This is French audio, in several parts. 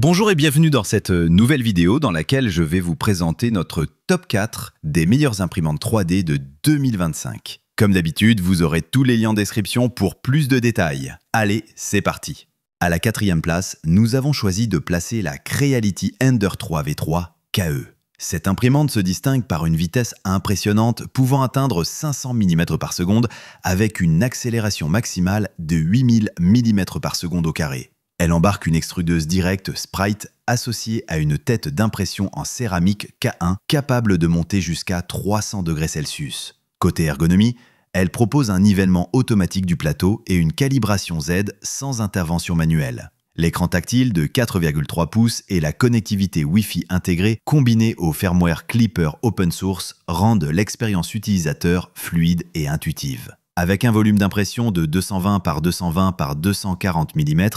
Bonjour et bienvenue dans cette nouvelle vidéo dans laquelle je vais vous présenter notre top 4 des meilleures imprimantes 3D de 2025. Comme d'habitude, vous aurez tous les liens en description pour plus de détails. Allez, c'est parti. À la 4e place, nous avons choisi de placer la Creality Ender 3 V3 KE. Cette imprimante se distingue par une vitesse impressionnante pouvant atteindre 500 mm par seconde avec une accélération maximale de 8000 mm par seconde au carré. Elle embarque une extrudeuse directe Sprite associée à une tête d'impression en céramique K1 capable de monter jusqu'à 300 degrés Celsius. Côté ergonomie, elle propose un nivellement automatique du plateau et une calibration Z sans intervention manuelle. L'écran tactile de 4,3 pouces et la connectivité Wi-Fi intégrée combinée au firmware Clipper open source rendent l'expérience utilisateur fluide et intuitive. Avec un volume d'impression de 220 par 220 par 240 mm,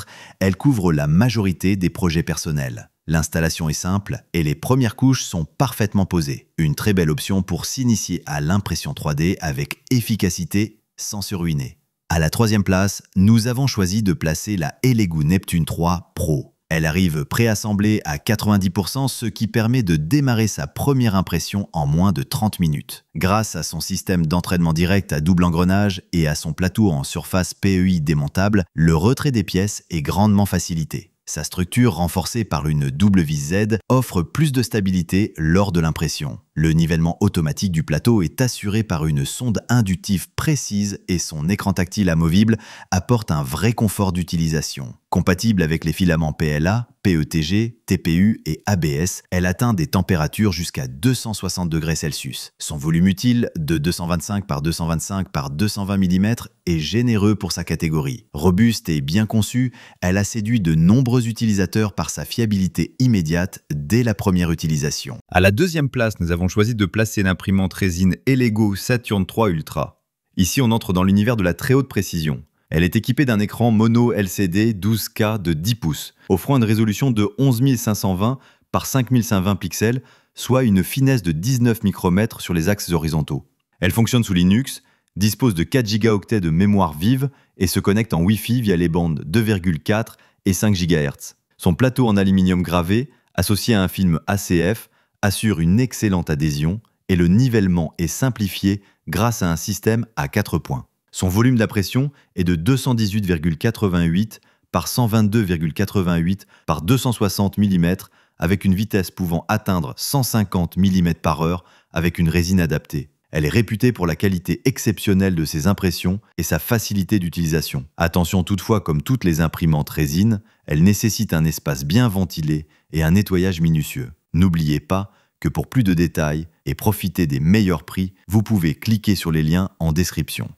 elle couvre la majorité des projets personnels. L'installation est simple et les premières couches sont parfaitement posées. Une très belle option pour s'initier à l'impression 3D avec efficacité sans se ruiner. À la 3e place, nous avons choisi de placer la Elegoo Neptune 3 Pro. Elle arrive préassemblée à 90%, ce qui permet de démarrer sa première impression en moins de 30 minutes. Grâce à son système d'entraînement direct à double engrenage et à son plateau en surface PEI démontable, le retrait des pièces est grandement facilité. Sa structure, renforcée par une double vis Z, offre plus de stabilité lors de l'impression. Le nivellement automatique du plateau est assuré par une sonde inductive précise et son écran tactile amovible apporte un vrai confort d'utilisation. Compatible avec les filaments PLA, PETG, TPU et ABS, elle atteint des températures jusqu'à 260 degrés Celsius. Son volume utile de 225 par 225 par 220 mm est généreux pour sa catégorie. Robuste et bien conçue, elle a séduit de nombreux utilisateurs par sa fiabilité immédiate dès la première utilisation. À la 2e place, nous avons choisi de placer l'imprimante résine Elegoo Saturn 3 Ultra. Ici, on entre dans l'univers de la très haute précision. Elle est équipée d'un écran mono LCD 12K de 10 pouces, offrant une résolution de 11520 par 5120 pixels, soit une finesse de 19 micromètres sur les axes horizontaux. Elle fonctionne sous Linux, dispose de 4 Go de mémoire vive et se connecte en Wi-Fi via les bandes 2,4 et 5 GHz. Son plateau en aluminium gravé, associé à un film ACF, assure une excellente adhésion et le nivellement est simplifié grâce à un système à 4 points. Son volume d'impression est de 218,88 par 122,88 par 260 mm avec une vitesse pouvant atteindre 150 mm par heure avec une résine adaptée. Elle est réputée pour la qualité exceptionnelle de ses impressions et sa facilité d'utilisation. Attention toutefois, comme toutes les imprimantes résine, elle nécessite un espace bien ventilé et un nettoyage minutieux. N'oubliez pas que pour plus de détails et profiter des meilleurs prix, vous pouvez cliquer sur les liens en description.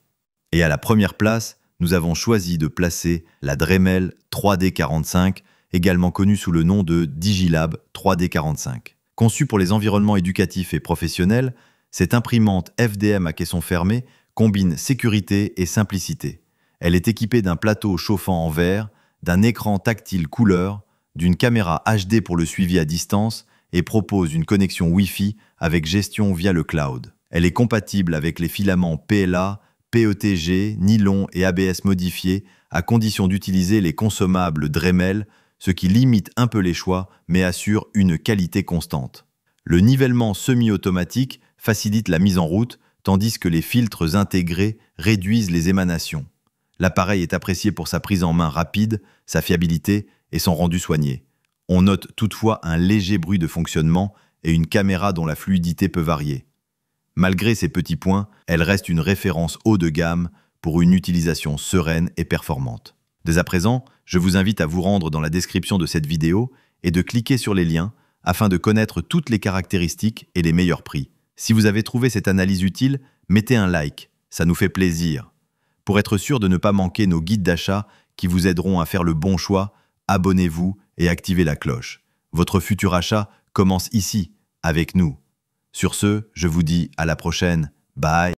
Et à la 1re place, nous avons choisi de placer la Dremel 3D45, également connue sous le nom de Digilab 3D45. Conçue pour les environnements éducatifs et professionnels, cette imprimante FDM à caisson fermé combine sécurité et simplicité. Elle est équipée d'un plateau chauffant en verre, d'un écran tactile couleur, d'une caméra HD pour le suivi à distance et propose une connexion Wi-Fi avec gestion via le cloud. Elle est compatible avec les filaments PLA, PETG, nylon et ABS modifiés à condition d'utiliser les consommables Dremel, ce qui limite un peu les choix mais assure une qualité constante. Le nivellement semi-automatique facilite la mise en route tandis que les filtres intégrés réduisent les émanations. L'appareil est apprécié pour sa prise en main rapide, sa fiabilité et son rendu soigné. On note toutefois un léger bruit de fonctionnement et une caméra dont la fluidité peut varier. Malgré ces petits points, elle reste une référence haut de gamme pour une utilisation sereine et performante. Dès à présent, je vous invite à vous rendre dans la description de cette vidéo et de cliquer sur les liens afin de connaître toutes les caractéristiques et les meilleurs prix. Si vous avez trouvé cette analyse utile, mettez un like, ça nous fait plaisir. Pour être sûr de ne pas manquer nos guides d'achat qui vous aideront à faire le bon choix, abonnez-vous et activez la cloche. Votre futur achat commence ici, avec nous. Sur ce, je vous dis à la prochaine. Bye.